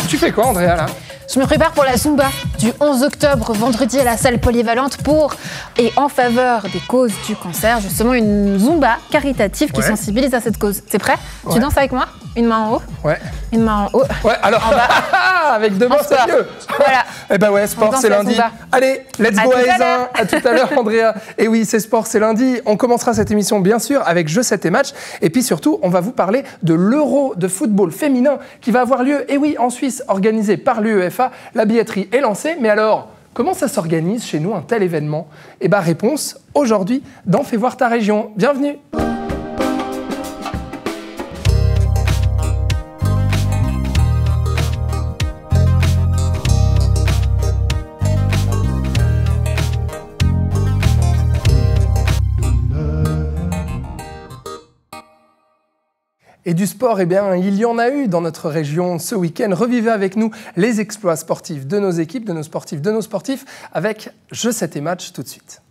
Tu fais quoi, Andrea, là? Je me prépare pour la Zumba du 11 octobre, vendredi à la salle polyvalente pour et en faveur des causes du cancer. Justement, une Zumba caritative qui sensibilise à cette cause. C'est prêt? Tu danses avec moi? Une main en haut? Ouais. Une main en haut? Ouais, alors, en bas. avec deux mains, c'est mieux. Voilà. Eh ben ouais, sport, c'est lundi. Allez, let's go, Aïssa. À tout à l'heure, Andrea. Et oui, c'est sport, c'est lundi. On commencera cette émission, bien sûr, avec Jeux 7 et match. Et puis surtout, on va vous parler de l'Euro de football féminin qui va avoir lieu, et oui, en Suisse, organisé par l'UEFA. La billetterie est lancée. Mais alors, comment ça s'organise chez nous, un tel événement? Eh ben, réponse aujourd'hui dans Fais voir ta région. Bienvenue. Et du sport, eh bien, il y en a eu dans notre région ce week-end. Revivez avec nous les exploits sportifs de nos équipes, de nos sportifs, avec Jeux 7 et match tout de suite.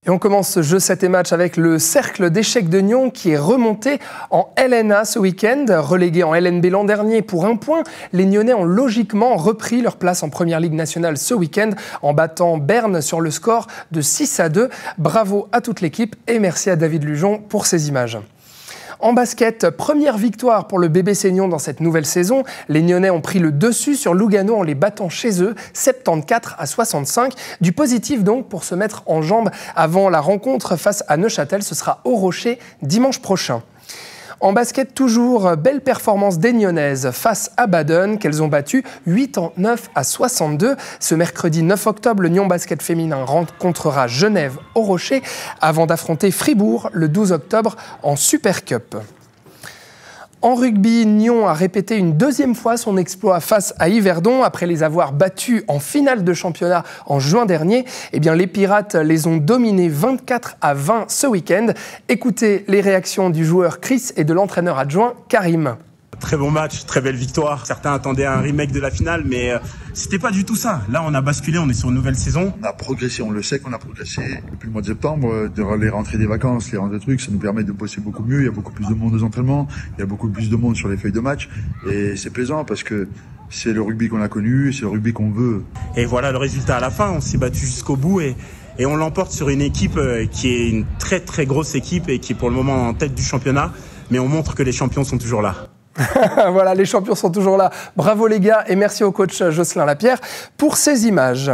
Et on commence ce jeu 7 et match avec le cercle d'échecs de Nyon qui est remonté en LNA ce week-end. Relégué en LNB l'an dernier pour 1 point, les Nyonnais ont logiquement repris leur place en première ligue nationale ce week-end en battant Berne sur le score de 6-2. Bravo à toute l'équipe et merci à David Lujon pour ces images. En basket, première victoire pour le BBC Nyon dans cette nouvelle saison. Les Nyonnais ont pris le dessus sur Lugano en les battant chez eux, 74-65. Du positif donc pour se mettre en jambes avant la rencontre face à Neuchâtel. Ce sera au Rocher dimanche prochain. En basket toujours, belle performance des Nyonnaises face à Baden qu'elles ont battu 89-62. Ce mercredi 9 octobre, le Nyon Basket féminin rencontrera Genève au Rocher avant d'affronter Fribourg le 12 octobre en Super Cup. En rugby, Nyon a répété une deuxième fois son exploit face à Yverdon. Après les avoir battus en finale de championnat en juin dernier, eh bien, les Pirates les ont dominés 24-20 ce week-end. Écoutez les réactions du joueur Chris et de l'entraîneur adjoint Karim. Très bon match, très belle victoire. Certains attendaient un remake de la finale, mais c'était pas du tout ça. Là, on a basculé, on est sur une nouvelle saison. On a progressé, on le sait qu'on a progressé depuis le mois de septembre. Les rentrées des vacances, les rentrées de trucs, ça nous permet de bosser beaucoup mieux. Il y a beaucoup plus de monde aux entraînements, il y a beaucoup plus de monde sur les feuilles de match. Et c'est plaisant parce que c'est le rugby qu'on a connu, c'est le rugby qu'on veut. Et voilà le résultat à la fin, on s'est battu jusqu'au bout et on l'emporte sur une équipe qui est une très très grosse équipe et qui est pour le moment en tête du championnat. Mais on montre que les champions sont toujours là. Voilà, les champions sont toujours là. Bravo les gars et merci au coach Jocelyn Lapierre pour ces images.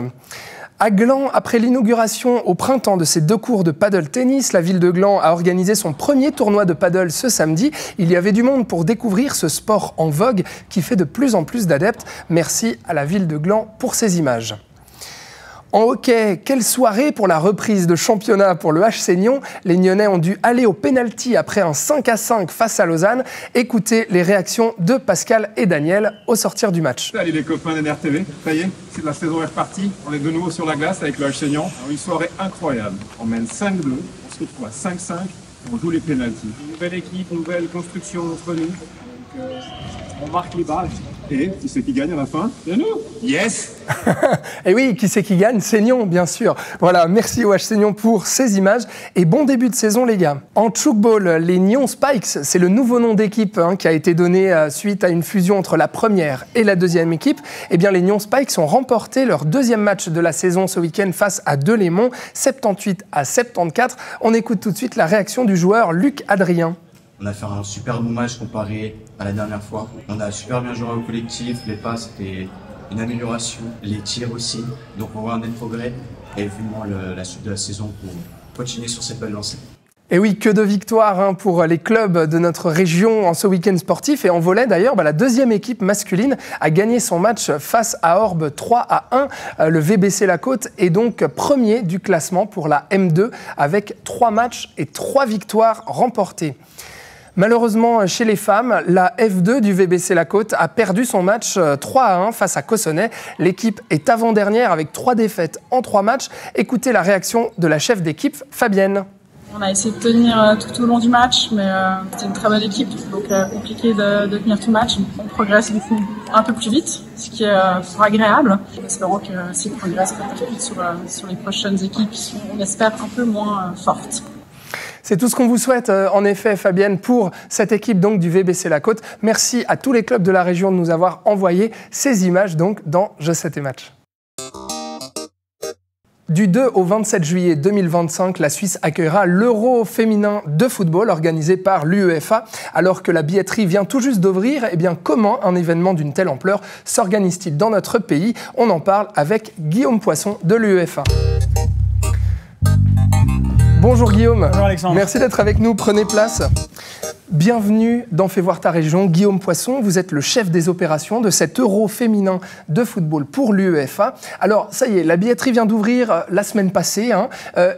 À Gland, après l'inauguration au printemps de ses 2 cours de paddle tennis, la ville de Gland a organisé son premier tournoi de paddle ce samedi. Il y avait du monde pour découvrir ce sport en vogue qui fait de plus en plus d'adeptes. Merci à la ville de Gland pour ces images. En hockey, quelle soirée pour la reprise de championnat pour le HC Nyon. Les Nyonnais ont dû aller au pénalty après un 5-5 face à Lausanne. Écoutez les réactions de Pascal et Daniel au sortir du match. Salut les copains d'NRTV, ça y est, c'est la saison est repartie. On est de nouveau sur la glace avec le HC Nyon. Une soirée incroyable. On mène 5-2, on se retrouve à 5-5, on joue les pénaltys. Nouvelle équipe, nouvelle construction entre nous. Donc, on marque les balles. Et qui c'est qui gagne à la fin? C'est nous. Yes. Et oui, qui c'est qui gagne? C'est Nyon, bien sûr. Voilà, merci au HC Nyon pour ces images. Et bon début de saison, les gars. En tchoukball, les Nyon Spikes, c'est le nouveau nom d'équipe qui a été donné suite à une fusion entre la première et la deuxième équipe. Eh bien, les Nyon Spikes ont remporté leur 2e match de la saison ce week-end face à Delémont, 78-74. On écoute tout de suite la réaction du joueur Luc Adrien. On a fait un super bon match comparé à la dernière fois. On a super bien joué au collectif, les passes c'était une amélioration, les tirs aussi. Donc on voit un net progrès et vivement la suite de la saison pour continuer sur cette belle lancée. Et oui, que de victoires pour les clubs de notre région en ce week-end sportif. Et en volley d'ailleurs, la 2e équipe masculine a gagné son match face à Orbe 3-1. Le VBC La Côte est donc premier du classement pour la M2 avec 3 matchs et 3 victoires remportées. Malheureusement, chez les femmes, la F2 du VBC La Côte a perdu son match 3-1 face à Cossonay. L'équipe est avant-dernière avec 3 défaites en 3 matchs. Écoutez la réaction de la chef d'équipe, Fabienne. On a essayé de tenir tout au long du match, mais c'est une très bonne équipe, donc compliqué de tenir tout le match. On progresse du coup un peu plus vite, ce qui est fort agréable. Espérons que s'ils progressent un peu plus vite sur les prochaines équipes qui sont, on espère, un peu moins fortes. C'est tout ce qu'on vous souhaite, en effet, Fabienne, pour cette équipe donc, du VBC La Côte. Merci à tous les clubs de la région de nous avoir envoyé ces images donc, dans Je sais tes matchs. Du 2 au 27 juillet 2025, la Suisse accueillera l'Euro féminin de football organisé par l'UEFA. Alors que la billetterie vient tout juste d'ouvrir, eh bien, comment un événement d'une telle ampleur s'organise-t-il dans notre pays? On en parle avec Guillaume Poisson de l'UEFA. Bonjour Guillaume. Bonjour Alexandre. Merci d'être avec nous, prenez place. Bienvenue dans Fais voir ta région. Guillaume Poisson, vous êtes le chef des opérations de cet Euro féminin de football pour l'UEFA. Alors, ça y est, la billetterie vient d'ouvrir la semaine passée.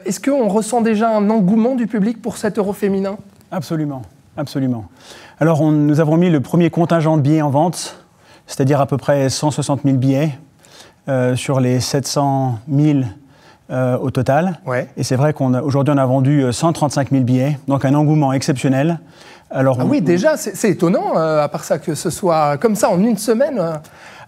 Est-ce qu'on ressent déjà un engouement du public pour cet Euro féminin? Absolument, absolument. Alors, nous avons mis le premier contingent de billets en vente, c'est-à-dire à peu près 160 000 billets sur les 700 000 au total. Ouais. Et c'est vrai qu'aujourd'hui, on a vendu 135 000 billets, donc un engouement exceptionnel. Alors, oui, déjà, c'est étonnant, à part ça, que ce soit comme ça en une semaine.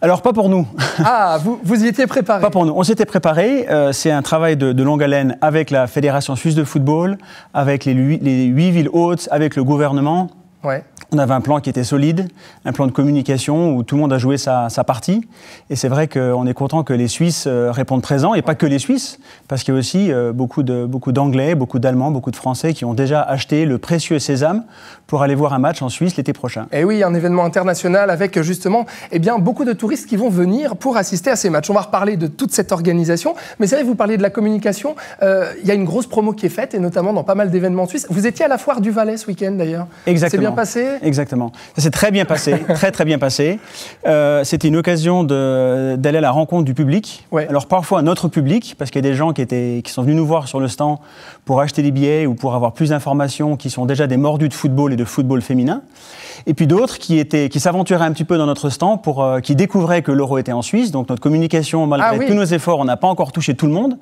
Alors, pas pour nous. Ah, vous y étiez préparé? Pas pour nous. On s'était préparé. C'est un travail de longue haleine avec la Fédération suisse de football, avec les 8 villes hôtes, avec le gouvernement. Ouais. On avait un plan qui était solide, un plan de communication où tout le monde a joué sa partie. Et c'est vrai qu'on est content que les Suisses répondent présents, et pas que les Suisses, parce qu'il y a aussi beaucoup d'Anglais, beaucoup d'Allemands, beaucoup de Français qui ont déjà acheté le précieux sésame pour aller voir un match en Suisse l'été prochain. Et oui, un événement international avec justement beaucoup de touristes qui vont venir pour assister à ces matchs. On va reparler de toute cette organisation, mais c'est vrai que vous parliez de la communication. Il y a une grosse promo qui est faite, et notamment dans pas mal d'événements suisses. Vous étiez à la foire du Valais ce week-end d'ailleurs. Exactement. C'est bien passé? Exactement. Ça s'est très bien passé, très bien passé. C'était une occasion d'aller à la rencontre du public. Ouais. Alors parfois notre public, parce qu'il y a des gens qui sont venus nous voir sur le stand pour acheter des billets ou pour avoir plus d'informations, qui sont déjà des mordus de football et de football féminin. Et puis d'autres qui s'aventuraient un petit peu dans notre stand, qui découvraient que l'Euro était en Suisse. Donc notre communication, malgré tous nos efforts, on n'a pas encore touché tout le monde.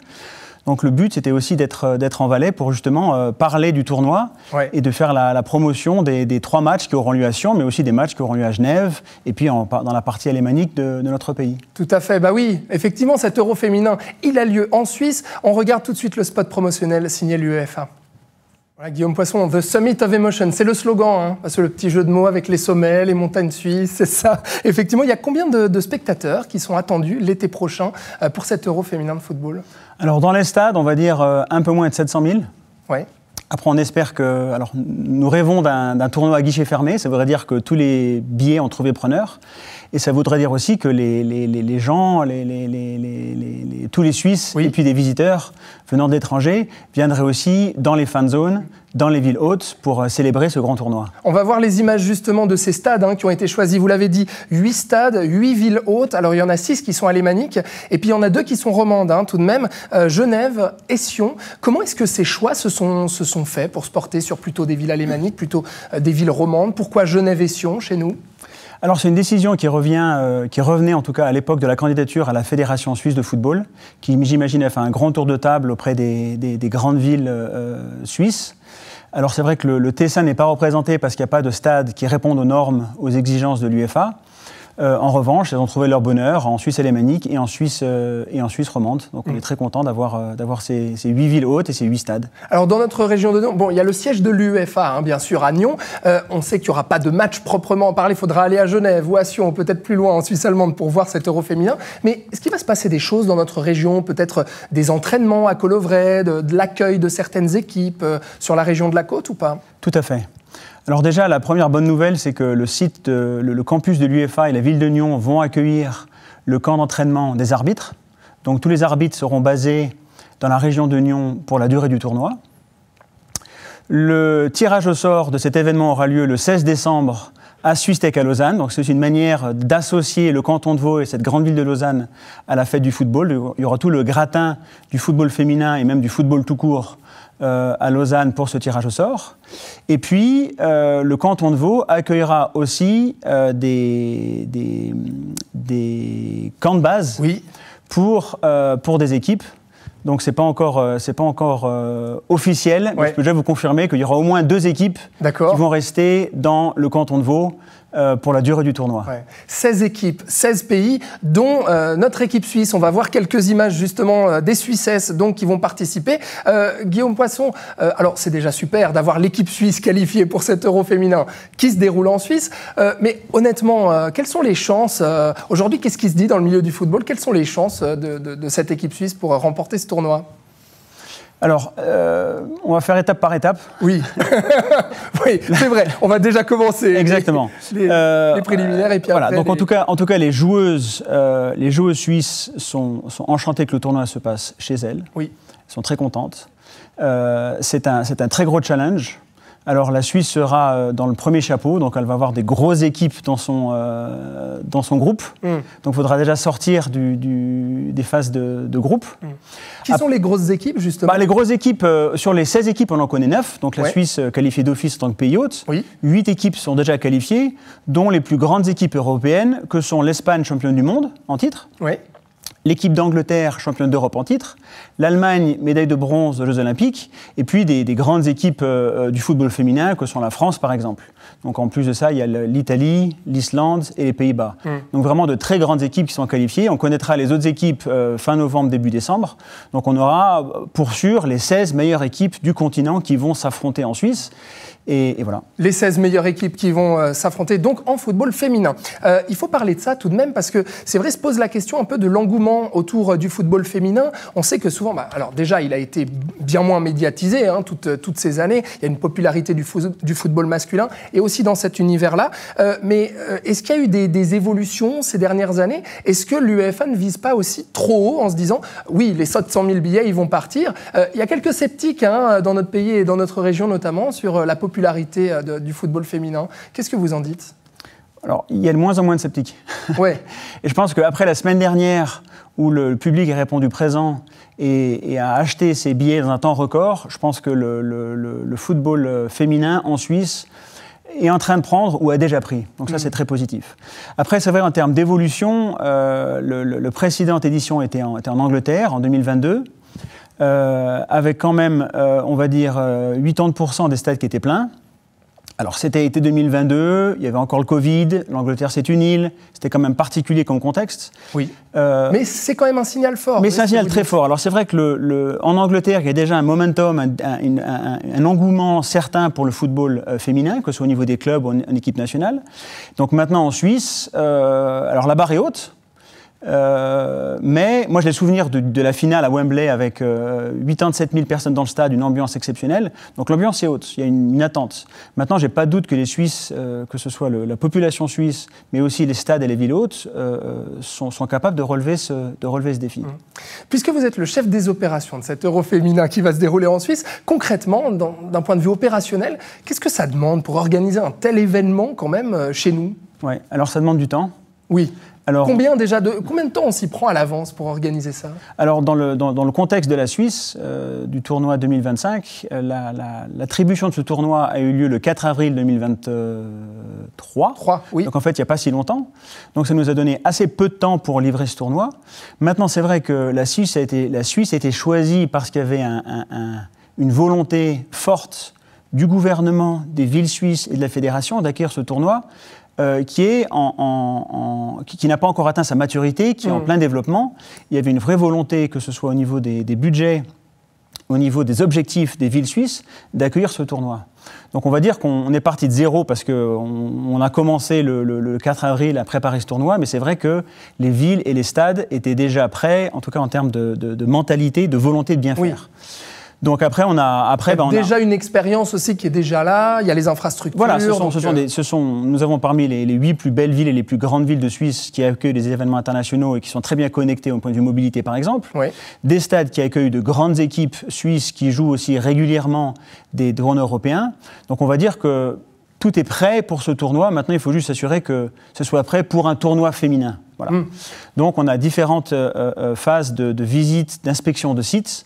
Donc le but, c'était aussi d'être en Valais pour justement parler du tournoi et de faire la promotion des 3 matchs qui auront lieu à Sion, mais aussi des matchs qui auront lieu à Genève et puis dans la partie alémanique de notre pays. Tout à fait. Bah oui, effectivement, cet Euro féminin, il a lieu en Suisse. On regarde tout de suite le spot promotionnel signé l'UEFA. Voilà, Guillaume Poisson, The Summit of Emotion, c'est le slogan, parce que le petit jeu de mots avec les sommets, les montagnes suisses, c'est ça. Effectivement, il y a combien de spectateurs qui sont attendus l'été prochain pour cet Euro féminin de football? Alors dans les stades, on va dire un peu moins de 700 000. Ouais. Après, on espère que... Alors, nous rêvons d'un tournoi à guichet fermé. Ça voudrait dire que tous les billets ont trouvé preneur. Et ça voudrait dire aussi que les gens, tous les Suisses et puis des visiteurs venant d'étrangers viendraient aussi dans les fan zones, dans les villes hautes pour célébrer ce grand tournoi. On va voir les images justement de ces stades qui ont été choisis. Vous l'avez dit, 8 stades, 8 villes hautes. Alors il y en a 6 qui sont alémaniques et puis il y en a 2 qui sont romandes tout de même. Genève et Sion. Comment est-ce que ces choix se sont faits pour se porter sur plutôt des villes alémaniques, plutôt des villes romandes? Pourquoi Genève et Sion chez nous? Alors c'est une décision qui revenait en tout cas à l'époque de la candidature à la Fédération suisse de football, qui j'imagine a fait un grand tour de table auprès des grandes villes suisses. Alors c'est vrai que le TSA n'est pas représenté parce qu'il n'y a pas de stade qui réponde aux normes, aux exigences de l'UEFA. En revanche, elles ont trouvé leur bonheur en Suisse alémanique et en Suisse romande. Donc on est très content d'avoir ces 8 villes hautes et ces 8 stades. Alors dans notre région de Nyon, il y a le siège de l'UEFA, bien sûr, à Nyon. On sait qu'il n'y aura pas de match proprement parlé. Il faudra aller à Genève ou à Sion, peut-être plus loin en Suisse allemande pour voir cet Euro féminin. Mais est-ce qu'il va se passer des choses dans notre région? Peut-être des entraînements à Colovray, de l'accueil de certaines équipes sur la région de la Côte ou pas? Tout à fait. Alors déjà, la première bonne nouvelle, c'est que le campus de l'UEFA et la ville de Nyon vont accueillir le camp d'entraînement des arbitres. Donc tous les arbitres seront basés dans la région de Nyon pour la durée du tournoi. Le tirage au sort de cet événement aura lieu le 16 décembre à Suisse-Tech à Lausanne. Donc c'est une manière d'associer le canton de Vaud et cette grande ville de Lausanne à la fête du football. Il y aura tout le gratin du football féminin et même du football tout court à Lausanne pour ce tirage au sort. Et puis, le canton de Vaud accueillera aussi des camps de base pour des équipes. Donc, c'est pas encore officiel, mais je peux déjà vous confirmer qu'il y aura au moins 2 équipes qui vont rester dans le canton de Vaud pour la durée du tournoi. 16 équipes, 16 pays, dont notre équipe suisse. On va voir quelques images justement des Suissesses donc, qui vont participer. Guillaume Poisson, alors c'est déjà super d'avoir l'équipe suisse qualifiée pour cet Euro féminin qui se déroule en Suisse. Mais honnêtement, quelles sont les chances aujourd'hui, qu'est-ce qui se dit dans le milieu du football? Quelles sont les chances de cette équipe suisse pour remporter ce tournoi? Alors, on va faire étape par étape. Oui, oui, c'est vrai. On va déjà commencer. Exactement. Les préliminaires et puis voilà. après. Donc en tout cas, les joueuses suisses sont enchantées que le tournoi se passe chez elles. Oui. Elles sont très contentes. C'est un très gros challenge. Alors la Suisse sera dans le premier chapeau, donc elle va avoir des grosses équipes dans son groupe. Donc il faudra déjà sortir des phases de groupe. Qui sont les grosses équipes, justement? Les grosses équipes, sur les 16 équipes, on en connaît 9. Donc la Suisse qualifiée d'office en tant que pays hôte. 8 équipes sont déjà qualifiées, dont les plus grandes équipes européennes, que sont l'Espagne, championne du monde en titre. L'équipe d'Angleterre, championne d'Europe en titre, l'Allemagne, médaille de bronze aux Jeux Olympiques, et puis des grandes équipes du football féminin, que sont la France par exemple. Donc en plus de ça, il y a l'Italie, l'Islande et les Pays-Bas. Donc vraiment de très grandes équipes qui sont qualifiées. On connaîtra les autres équipes fin novembre, début décembre. Donc on aura pour sûr les 16 meilleures équipes du continent qui vont s'affronter en Suisse. Et voilà. Les 16 meilleures équipes qui vont s'affronter donc en football féminin. Il faut parler de ça tout de même parce que c'est vrai, se pose la question un peu de l'engouement autour du football féminin. On sait que souvent, alors déjà, il a été bien moins médiatisé toutes ces années. Il y a une popularité du football masculin et aussi dans cet univers-là. Mais est-ce qu'il y a eu des évolutions ces dernières années? Est-ce que l'UEFA ne vise pas aussi trop haut en se disant oui, les 700 000 billets, ils vont partir? Il y a quelques sceptiques dans notre pays et dans notre région notamment sur la popularité du football féminin. Qu'est-ce que vous en dites? Alors, il y a de moins en moins de sceptiques. Et je pense qu'après la semaine dernière, où le public a répondu présent et a acheté ses billets dans un temps record, je pense que le football féminin en Suisse est en train de prendre ou a déjà pris. Donc ça, c'est très positif. Après, c'est vrai, en termes d'évolution, le précédente édition était en Angleterre, en 2022. Avec quand même, on va dire, 80% des stades qui étaient pleins. Alors, c'était été 2022, il y avait encore le Covid, l'Angleterre, c'est une île, c'était quand même particulier comme contexte. Mais c'est quand même un signal fort. Mais c'est un signal très fort. Alors, c'est vrai que en Angleterre, il y a déjà un momentum, un engouement certain pour le football féminin, que ce soit au niveau des clubs ou en équipe nationale. Donc maintenant, en Suisse, alors la barre est haute. Mais moi j'ai le souvenir de la finale à Wembley avec 87 000 personnes dans le stade, une ambiance exceptionnelle. Donc l'ambiance est haute, il y a une attente. Maintenant, j'ai pas de doute que les Suisses, que ce soit la population suisse, mais aussi les stades et les villes hautes, sont capables de relever ce défi. Puisque vous êtes le chef des opérations de cet Euro féminin qui va se dérouler en Suisse, concrètement, d'un point de vue opérationnel, qu'est-ce que ça demande pour organiser un tel événement quand même chez nous? Alors ça demande du temps. Alors, combien de temps on s'y prend à l'avance pour organiser ça? Alors, dans le contexte de la Suisse, du tournoi 2025, l'attribution de ce tournoi a eu lieu le 4 avril 2023. Donc, en fait, il n'y a pas si longtemps. Donc, ça nous a donné assez peu de temps pour livrer ce tournoi. Maintenant, c'est vrai que la Suisse a été choisie parce qu'il y avait une volonté forte du gouvernement, des villes suisses et de la fédération d'accueillir ce tournoi. Qui n'a pas encore atteint sa maturité, qui est en plein développement. Il y avait une vraie volonté, que ce soit au niveau des budgets, au niveau des objectifs des villes suisses, d'accueillir ce tournoi. Donc on va dire qu'on est parti de zéro parce qu'on a commencé le 4 avril à préparer ce tournoi, mais c'est vrai que les villes et les stades étaient déjà prêts, en tout cas en termes de mentalité, de volonté de bien faire. Donc après, on a déjà une expérience aussi qui est déjà là. Il y a les infrastructures. Voilà, nous avons parmi les 8 plus belles villes et les plus grandes villes de Suisse qui accueillent des événements internationaux et qui sont très bien connectés au point de vue mobilité, par exemple. Des stades qui accueillent de grandes équipes suisses qui jouent aussi régulièrement des tournois européens. Donc on va dire que tout est prêt pour ce tournoi. Maintenant, il faut juste s'assurer que ce soit prêt pour un tournoi féminin. Voilà. Donc on a différentes phases de visite, d'inspection de sites.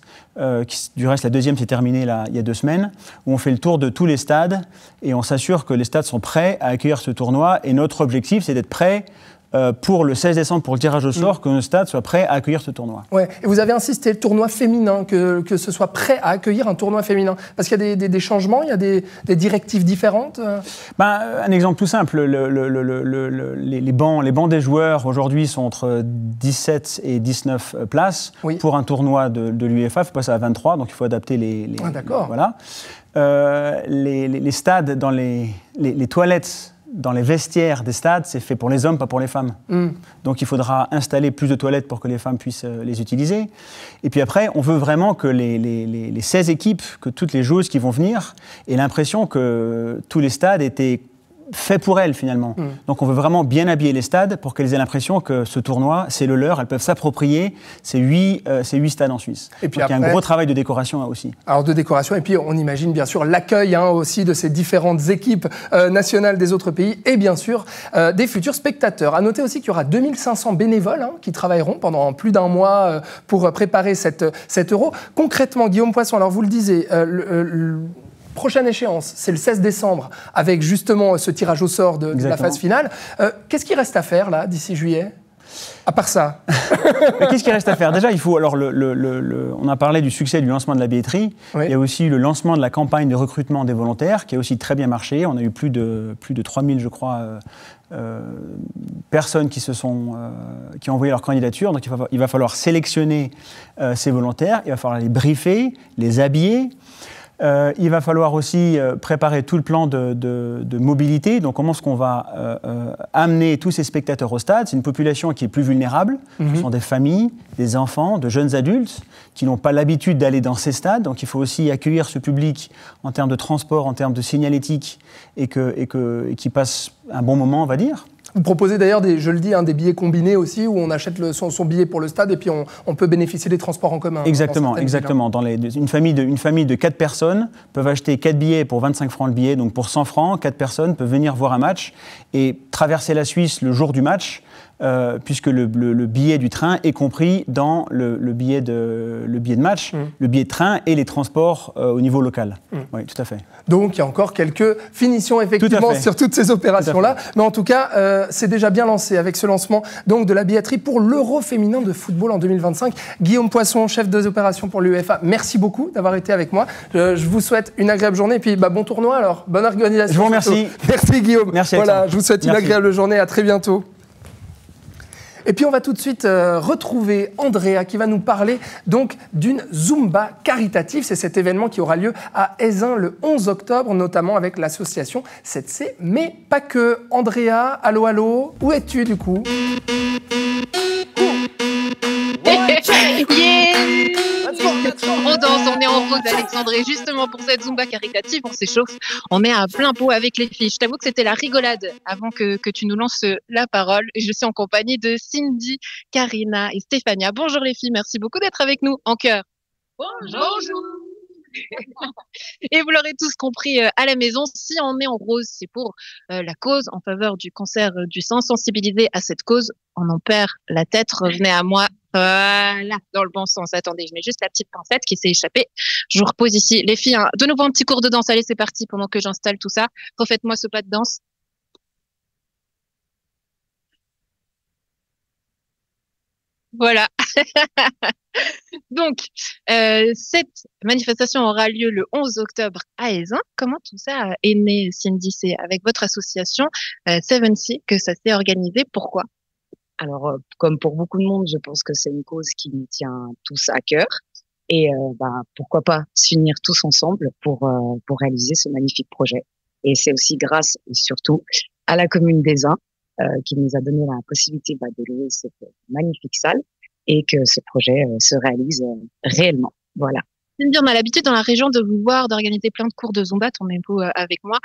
Du reste, la deuxième s'est terminée il y a 2 semaines, où on fait le tour de tous les stades et on s'assure que les stades sont prêts à accueillir ce tournoi. Et notre objectif, c'est d'être prêts pour le 16 décembre, pour le tirage au sort, que nos stades soient prêts à accueillir ce tournoi. Ouais. Et vous avez insisté, le tournoi féminin, que ce soit prêt à accueillir un tournoi féminin. Parce qu'il y a des changements, il y a des directives différentes. Un exemple tout simple, les bancs des joueurs aujourd'hui sont entre 17 et 19 places. Oui. Pour un tournoi de l'UEFA, il faut passer à 23, donc il faut adapter d'accord. Voilà. Les stades, dans les toilettes, dans les vestiaires des stades, c'est fait pour les hommes, pas pour les femmes. Donc il faudra installer plus de toilettes pour que les femmes puissent les utiliser. Et puis après, on veut vraiment que les 16 équipes, que toutes les joueuses qui vont venir, aient l'impression que tous les stades étaient fait pour elles finalement. Donc on veut vraiment bien habiller les stades pour qu'elles aient l'impression que ce tournoi, c'est le leur, elles peuvent s'approprier ces 8 stades en Suisse. Et puis après, il y a un gros travail de décoration aussi. Alors de décoration, et puis on imagine bien sûr l'accueil aussi de ces différentes équipes nationales des autres pays, et bien sûr des futurs spectateurs. À noter aussi qu'il y aura 2500 bénévoles qui travailleront pendant plus d'un mois pour préparer cet Euro. Concrètement, Guillaume Poisson, alors vous le disiez, prochaine échéance, c'est le 16 décembre, avec justement ce tirage au sort de la phase finale. Qu'est-ce qu'il reste à faire, là, d'ici juillet ? À part ça. Qu'est-ce qu'il reste à faire ? Déjà, il faut... Alors, on a parlé du succès du lancement de la billetterie. Oui. Il y a aussi le lancement de la campagne de recrutement des volontaires, qui a aussi très bien marché. On a eu plus de 3000, je crois, personnes qui ont envoyé leur candidature. Donc, il va falloir sélectionner ces volontaires. Il va falloir les briefer, les habiller. Il va falloir aussi préparer tout le plan de mobilité. Donc, comment est-ce qu'on va amener tous ces spectateurs au stade ? C'est une population qui est plus vulnérable. Ce sont des familles, des enfants, de jeunes adultes qui n'ont pas l'habitude d'aller dans ces stades. Donc, il faut aussi accueillir ce public en termes de transport, en termes de signalétique et qui passe un bon moment, on va dire. Vous proposez d'ailleurs, des billets combinés aussi, où on achète son billet pour le stade et puis on peut bénéficier des transports en commun. Exactement. Une famille de 4 personnes peuvent acheter 4 billets pour 25 francs le billet, donc pour 100 francs, 4 personnes peuvent venir voir un match et traverser la Suisse le jour du match, puisque le billet du train est compris dans le billet de match, le billet de train et les transports au niveau local. Oui, tout à fait. Donc il y a encore quelques finitions effectivement sur toutes ces opérations-là. Mais en tout cas, c'est déjà bien lancé avec ce lancement donc, de la billetterie pour l'Euro féminin de football en 2025. Guillaume Poisson, chef des opérations pour l'UEFA, merci beaucoup d'avoir été avec moi. Je vous souhaite une agréable journée et puis bon tournoi alors, bonne organisation. Je vous remercie. Merci Guillaume. Merci voilà, je vous souhaite une agréable journée, à très bientôt. Et puis on va tout de suite retrouver Andrea qui va nous parler donc d'une Zumba caritative. C'est cet événement qui aura lieu à Aisin le 11 octobre, notamment avec l'association 7C, mais pas que. Andrea, allô, allô, où es-tu du coup ? On danse, on est en rose, Alexandre, et justement pour cette Zumba caritative, on s'échauffe, on est à plein pot avec les filles. Je t'avoue que c'était la rigolade avant que tu nous lances la parole. Et je suis en compagnie de Cindy, Karina et Stéphania. Bonjour les filles, merci beaucoup d'être avec nous en chœur. Bonjour. Et vous l'aurez tous compris à la maison, si on est en rose, c'est pour la cause en faveur du cancer du sein. Sensibiliser à cette cause, on en perd la tête. Revenez à moi. Voilà, dans le bon sens. Attendez, je mets juste la petite pincette qui s'est échappée. Je vous repose ici. Les filles, de nouveau un petit cours de danse. Allez, c'est parti pendant que j'installe tout ça. Refaites-moi ce pas de danse. Voilà. Donc, cette manifestation aura lieu le 11 octobre à Aisin. Comment tout ça est né, Cindy? C'est avec votre association 7C que ça s'est organisé. Pourquoi? Alors, comme pour beaucoup de monde, je pense que c'est une cause qui nous tient tous à cœur. Et pourquoi pas s'unir tous ensemble pour réaliser ce magnifique projet. Et c'est aussi grâce, et surtout, à la commune d'Aisin qui nous a donné la possibilité de louer cette magnifique salle et que ce projet se réalise réellement. Voilà. Cindy, on a l'habitude dans la région de vous voir, d'organiser plein de cours de Zumba, tournez vous avec moi,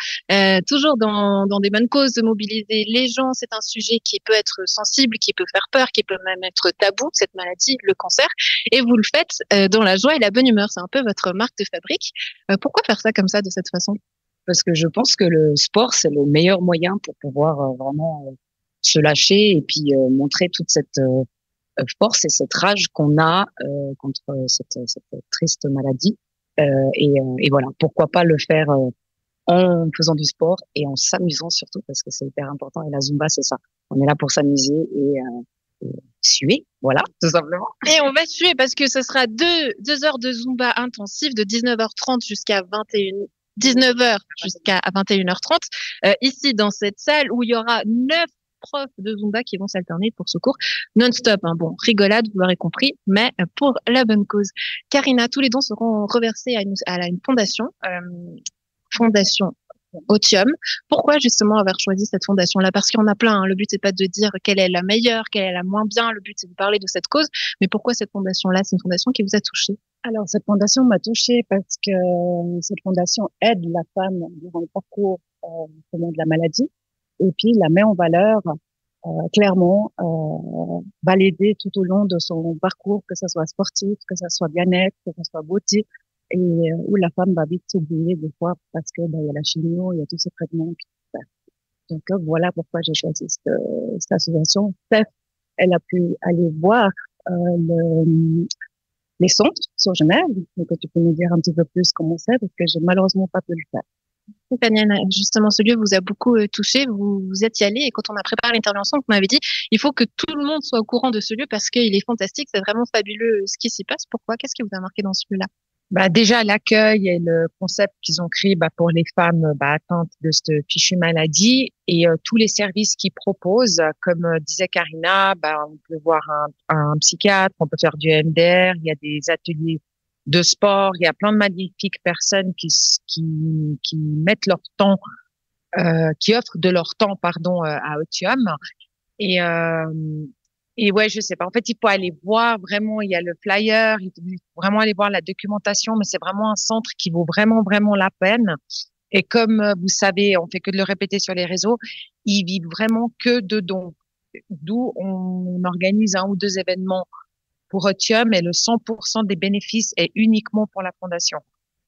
toujours dans des bonnes causes, de mobiliser les gens. C'est un sujet qui peut être sensible, qui peut faire peur, qui peut même être tabou, cette maladie, le cancer. Et vous le faites dans la joie et la bonne humeur. C'est un peu votre marque de fabrique. Pourquoi faire ça comme ça, de cette façon? Parce que je pense que le sport, c'est le meilleur moyen pour pouvoir vraiment se lâcher et puis montrer toute cette force et cette rage qu'on a contre cette triste maladie. Et voilà, pourquoi pas le faire en faisant du sport et en s'amusant surtout, parce que c'est hyper important. Et la Zumba, c'est ça. On est là pour s'amuser et suer, voilà, tout simplement. Et on va suer parce que ce sera 2 heures de Zumba intensive de 19h30 jusqu'à 19h jusqu'à 21h30 ici dans cette salle où il y aura 9 profs de Zumba qui vont s'alterner pour ce cours non-stop. Hein. Bon, rigolade, vous l'aurez compris, mais pour la bonne cause. Karina, tous les dons seront reversés à une fondation, Fondation Otium. Pourquoi justement avoir choisi cette fondation-là? Parce qu'il y en a plein. Hein. Le but, c'est pas de dire quelle est la meilleure, quelle est la moins bien. Le but, c'est de parler de cette cause. Mais pourquoi cette fondation-là? C'est une fondation qui vous a touché. Alors, cette fondation m'a touchée parce que cette fondation aide la femme durant le parcours de la maladie et puis la met en valeur clairement, va l'aider tout au long de son parcours, que ce soit sportif, que ce soit bien-être, que ce soit beauté. Et où la femme va vite s'oublier des fois parce que il y a la chimio, il y a tous ces traitements. Donc voilà pourquoi j'ai choisi cette association. Steph, elle a pu aller voir les centres sur Genève. Donc tu peux nous dire un petit peu plus comment c'est parce que j'ai malheureusement pas pu le faire. Stéphanie, justement, ce lieu vous a beaucoup touché, vous êtes y allé et quand on a préparé l'intervention, vous m'avez dit il faut que tout le monde soit au courant de ce lieu parce qu'il est fantastique, c'est vraiment fabuleux ce qui s'y passe. Pourquoi? Qu'est-ce qui vous a marqué dans ce lieu-là? Déjà l'accueil et le concept qu'ils ont créé pour les femmes atteintes de cette fichue maladie et tous les services qu'ils proposent, comme disait Karina, on peut voir un psychiatre, on peut faire du MDR, il y a des ateliers de sport, il y a plein de magnifiques personnes qui mettent leur temps, qui offrent de leur temps à Otium et ouais, je sais pas. En fait, il faut aller voir vraiment, il y a le flyer, il faut vraiment aller voir la documentation, mais c'est vraiment un centre qui vaut vraiment, vraiment la peine. Et comme vous savez, on fait que de le répéter sur les réseaux, ils vivent vraiment que de dons. D'où on organise 1 ou 2 événements pour Otium et le 100% des bénéfices est uniquement pour la fondation.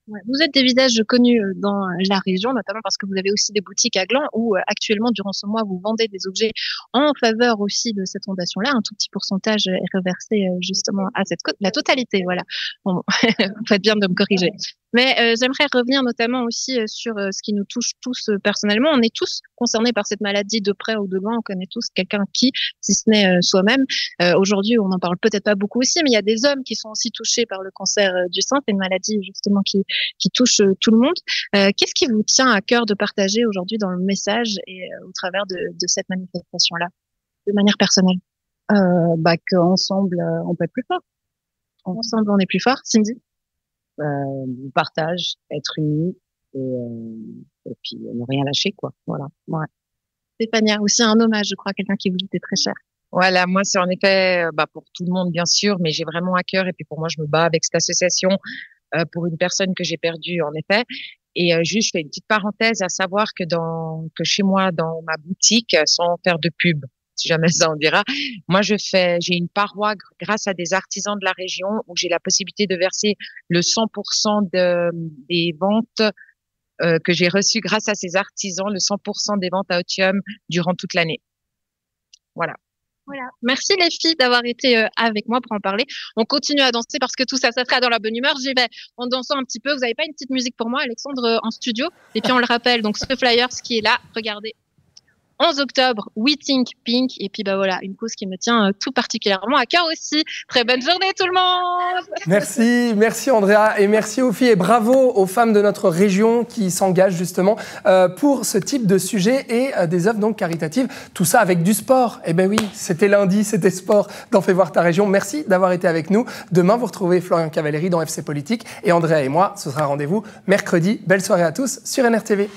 Ouais. Vous êtes des visages connus dans la région, notamment parce que vous avez aussi des boutiques à Gland où actuellement, durant ce mois, vous vendez des objets en faveur aussi de cette fondation-là. Un tout petit pourcentage est reversé justement à cette cause. La totalité, voilà. Bon, vous faites bien de me corriger. Mais j'aimerais revenir notamment aussi sur ce qui nous touche tous personnellement. On est tous concernés par cette maladie de près ou de loin. On connaît tous quelqu'un qui, si ce n'est soi-même. Aujourd'hui, on n'en parle peut-être pas beaucoup aussi, mais il y a des hommes qui sont aussi touchés par le cancer du sein. C'est une maladie justement qui touche tout le monde. Qu'est-ce qui vous tient à cœur de partager aujourd'hui dans le message et au travers de cette manifestation-là, de manière personnelle? Qu'ensemble, on peut être plus fort. Ensemble, on est plus fort, Cindy? Partage, être unis et puis ne rien lâcher, quoi. Voilà. Ouais. Stéphanie, aussi un hommage, je crois, à quelqu'un qui vous était très cher. Voilà, moi c'est en effet pour tout le monde bien sûr, mais j'ai vraiment à cœur et puis pour moi je me bats avec cette association pour une personne que j'ai perdue en effet. Et juste je fais une petite parenthèse à savoir que chez moi dans ma boutique, sans faire de pub, si jamais ça en dira, moi j'ai une paroi grâce à des artisans de la région où j'ai la possibilité de verser le 100% des ventes que j'ai reçues grâce à ces artisans, le 100% des ventes à Otium durant toute l'année. Voilà. Voilà. Merci les filles d'avoir été avec moi pour en parler. On continue à danser parce que tout ça sera dans la bonne humeur. J'y vais en dansant un petit peu. Vous n'avez pas une petite musique pour moi, Alexandre, en studio? Et puis on le rappelle, donc ce flyer, ce qui est là, regardez. 11 octobre, We Think Pink. Et puis voilà, une cause qui me tient tout particulièrement à cœur aussi. Très bonne journée tout le monde. Merci Andrea et merci aux filles et bravo aux femmes de notre région qui s'engagent justement pour ce type de sujet et des œuvres donc caritatives. Tout ça avec du sport. Eh ben oui, c'était lundi, c'était sport dans Fais voir ta région. Merci d'avoir été avec nous. Demain, vous retrouvez Florian Cavalleri dans FC Politique et Andrea et moi, ce sera un rendez-vous mercredi. Belle soirée à tous sur NRTV.